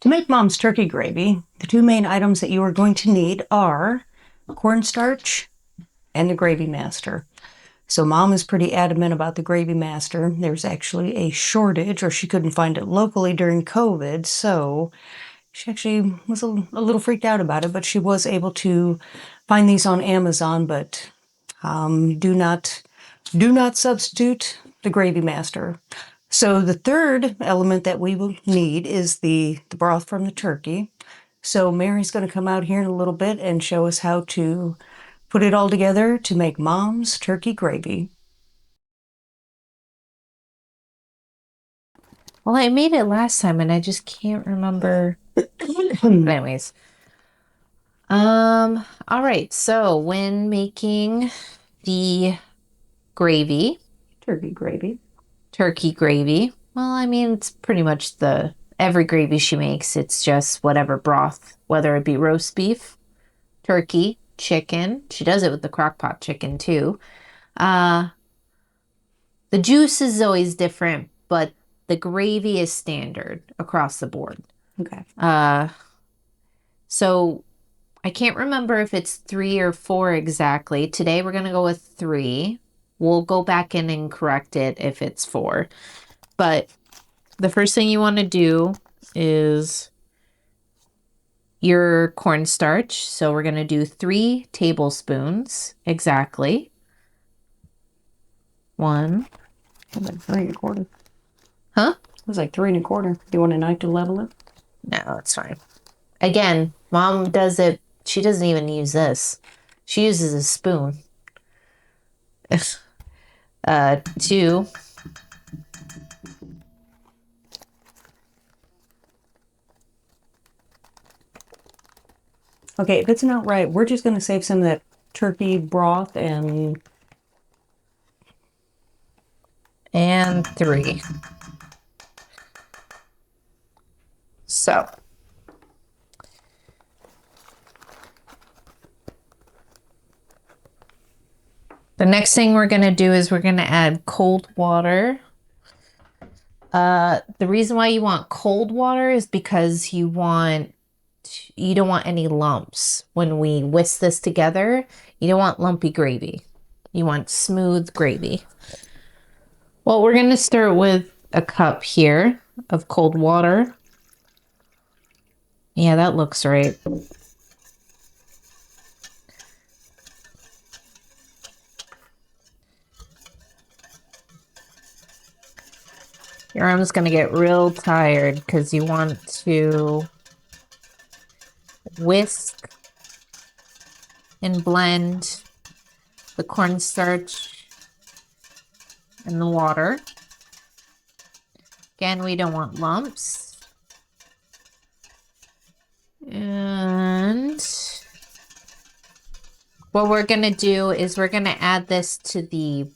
To make mom's turkey gravy, the two main items that you are going to need are cornstarch and the gravy master. So mom is pretty adamant about the gravy master. There's actually a shortage, or she couldn't find it locally during COVID, so she actually was a little freaked out about it, but she was able to find these on Amazon, but do not substitute the gravy master. So the third element that we will need is the broth from the turkey. So Mary's going to come out here in a little bit and show us how to put it all together to make mom's turkey gravy. Well, I made it last time and I just can't remember. Anyways. All right. So when making the gravy, Turkey gravy. turkey gravy, well, I mean, it's pretty much every gravy she makes. It's just whatever broth, whether it be roast beef, turkey, chicken. She does it with the crock pot chicken too. Uh, the juice is always different, but the gravy is standard across the board. Okay. So I can't remember if it's 3 or 4 exactly. Today we're going to go with 3. We'll go back in and correct it if it's 4. But the first thing you want to do is your cornstarch. So we're going to do 3 tablespoons exactly. 1. It was like 3 1/4. Huh? It was like 3 1/4. Do you want a knife to level it? No, that's fine. Again, mom does it. She doesn't even use this. She uses a spoon. 2. Okay, if it's not right, we're just going to save some of that turkey broth and 3. So the next thing we're going to do is we're going to add cold water. The reason why you want cold water is because you don't want any lumps. When we whisk this together, you don't want lumpy gravy. You want smooth gravy. Well, we're going to start with a cup here of cold water. Yeah, that looks right. Your arm's going to get real tired because you want to whisk and blend the cornstarch and the water. Again, we don't want lumps. And what we're going to do is we're going to add this to the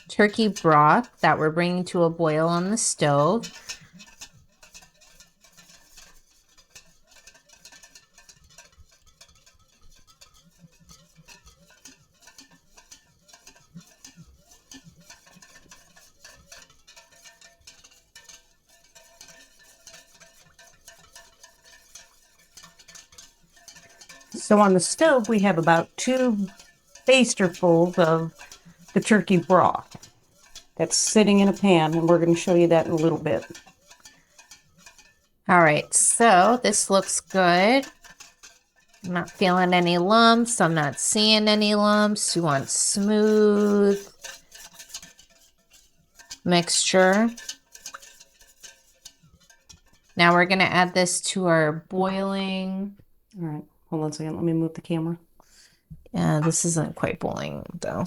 turkey broth that we're bringing to a boil on the stove. so on the stove we have about 2 basterfuls of the turkey broth that's sitting in a pan, and we're going to show you that in a little bit. All right, so this looks good. I'm not feeling any lumps. I'm not seeing any lumps. You want smooth mixture. Now we're going to add this to our boiling. All right, hold on a second. Let me move the camera. Yeah, this isn't quite boiling though.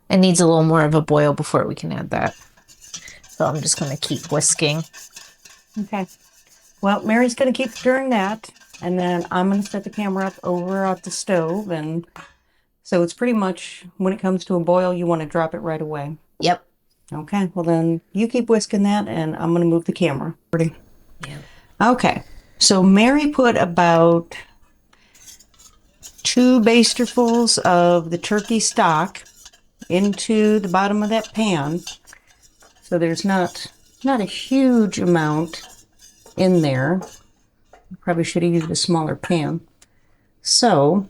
It needs a little more of a boil before we can add that. So I'm just going to keep whisking. Okay. Well, Mary's going to keep stirring that, and then I'm going to set the camera up over at the stove, and so it's pretty much, when it comes to a boil, you want to drop it right away. Yep. Okay, well then you keep whisking that, and I'm going to move the camera. Ready? Yeah. Okay, so Mary put about 2 basterfuls of the turkey stock into the bottom of that pan. So there's not a huge amount in there. Probably should have used a smaller pan. So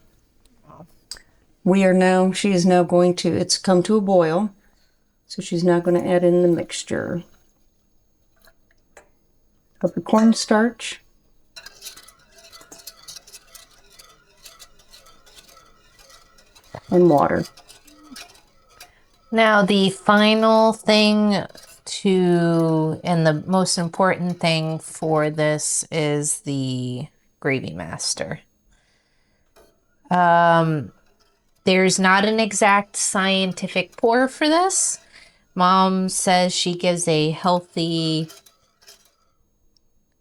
she is now going to, it's come to a boil. So she's now going to add in the mixture of the cornstarch, and water. Now the final thing and the most important thing for this is the gravy master. There's not an exact scientific pour for this. Mom says she gives a healthy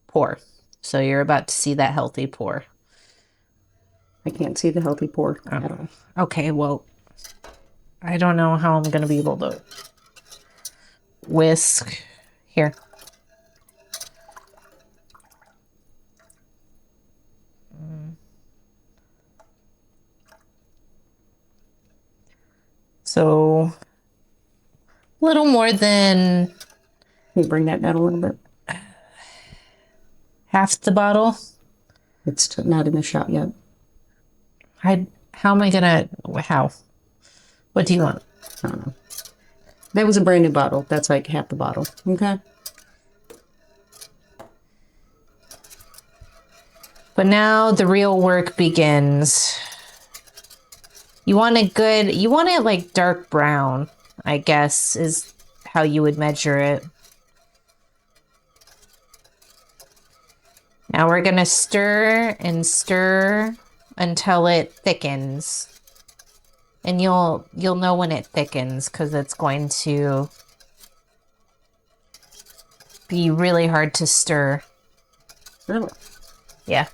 pour. So you're about to see that healthy pour. I can't see the healthy pour at all. Okay, well, I don't know how I'm going to be able to whisk. Here. So, a little more than... Can you bring that down a little bit? Half the bottle? It's not in the shot yet. How am I going to... How? What do you want? I don't know. That was a brand new bottle. That's like half the bottle. Okay. But now the real work begins. You want it like dark brown, I guess, is how you would measure it. Now we're going to stir and stir until it thickens. And you'll know when it thickens because it's going to be really hard to stir. Really? Yeah.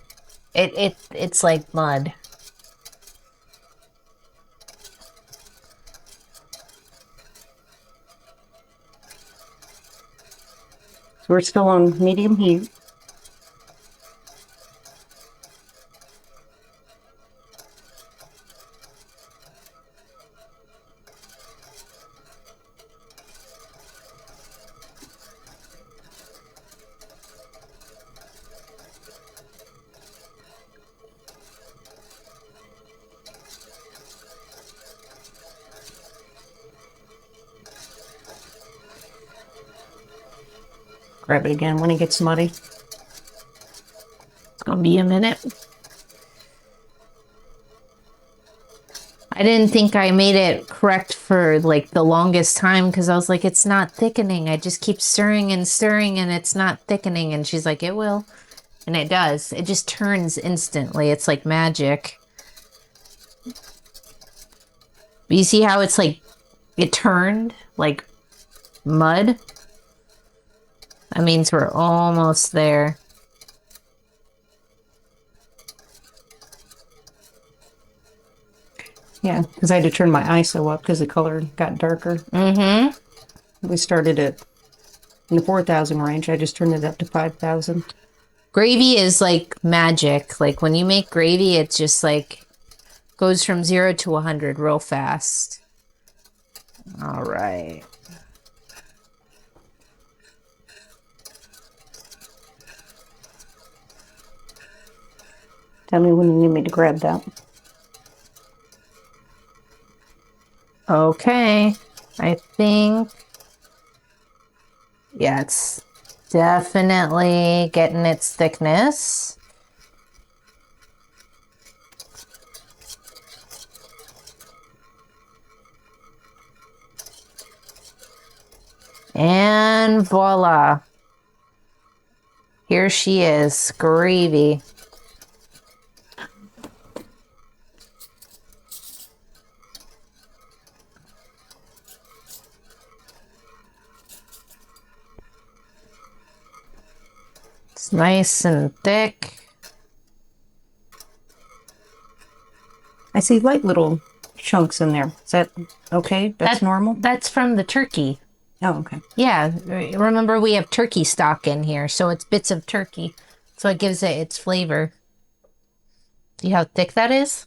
It's like mud. So we're still on medium heat. Grab it again when it gets muddy. It's gonna be a minute. I didn't think I made it correct for like the longest time because I was like, it's not thickening. I just keep stirring and stirring and it's not thickening. And she's like, it will. And it does. It just turns instantly. It's like magic. But you see how it's like, it turned like mud? That means we're almost there. Yeah, because I had to turn my ISO up because the color got darker. Mm-hmm. We started at in the 4,000 range. I just turned it up to 5,000. Gravy is like magic. Like when you make gravy, it's just like goes from 0 to 100 real fast. All right. Tell me when you need me to grab that. Okay. I think, yeah, it's definitely getting its thickness. And voila. Here she is, gravy. It's nice and thick. I see light little chunks in there. Is that okay? That's normal? That's from the turkey. Oh, okay. Yeah, remember we have turkey stock in here, so it's bits of turkey. So it gives it its flavor. See how thick that is?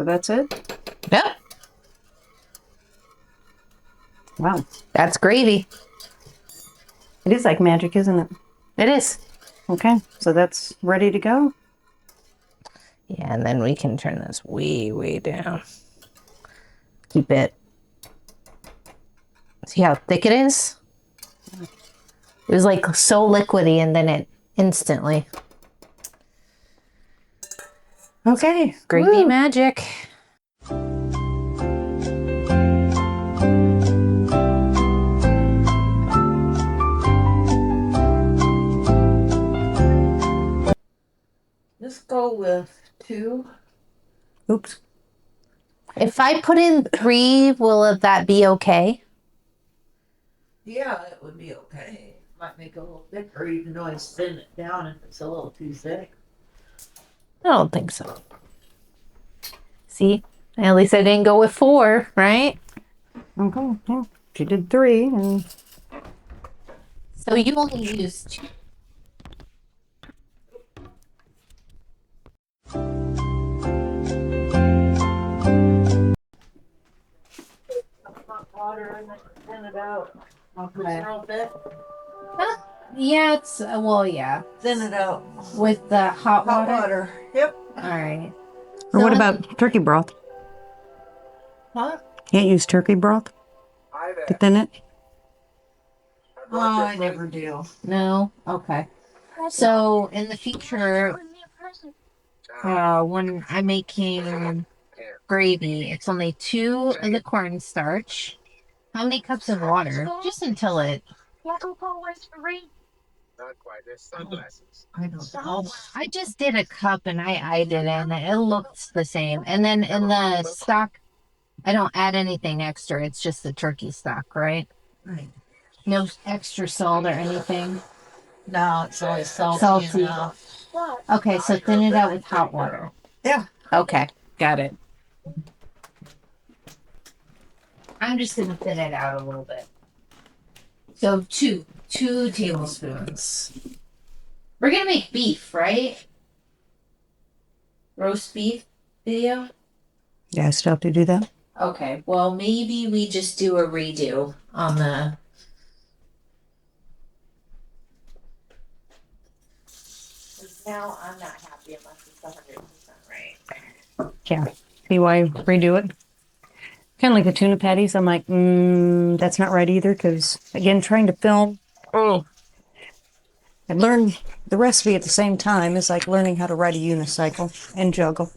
So that's it? Yep. Wow. That's gravy. It is like magic, isn't it? It is. Okay, so that's ready to go. Yeah, and then we can turn this way, way down. Keep it. See how thick it is? It was like so liquidy and then it instantly. Okay. Gravy Woo. magic. Let's go with 2. Oops. If I put in 3, will that be okay? Yeah, it would be okay. Might make it a little thicker, even though I thin it down if it's a little too thick. I don't think so. See? At least I didn't go with 4, right? Okay. Yeah. She did 3, and So you only used 2. Hot water and then thin it out. okay. A little bit. Huh? Yeah, it's, well, yeah. Thin it out. With the hot Hot water? water. Yep. All right. Or what So- about turkey broth? Huh? Can't use turkey broth to thin it? Oh, I never do. No? Okay. So in the future, when I'm making gravy, it's only 2 of the cornstarch. How many cups of water? Just until it. Not quite. There's sunglasses. I don't know. I just did a cup and I eyed it and it looks the same. And then in the stock, I don't add anything extra. It's just the turkey stock, right? Right. No extra salt or anything. No, it's always salty. Salty. Enough. Okay, so thin it out with hot water. Yeah. Okay, got it. I'm just gonna thin it out a little bit. So two tablespoons. We're gonna make beef, right? Roast beef video? Yeah, I still have to do that. Okay, well maybe we just do a redo on the. Now I'm not happy unless it's 100% right. Yeah. See why I redo it? Kind of like the tuna patties. I'm like, that's not right either. Because, again, trying to film. Oh. I learned the recipe at the same time is like learning how to ride a unicycle and juggle.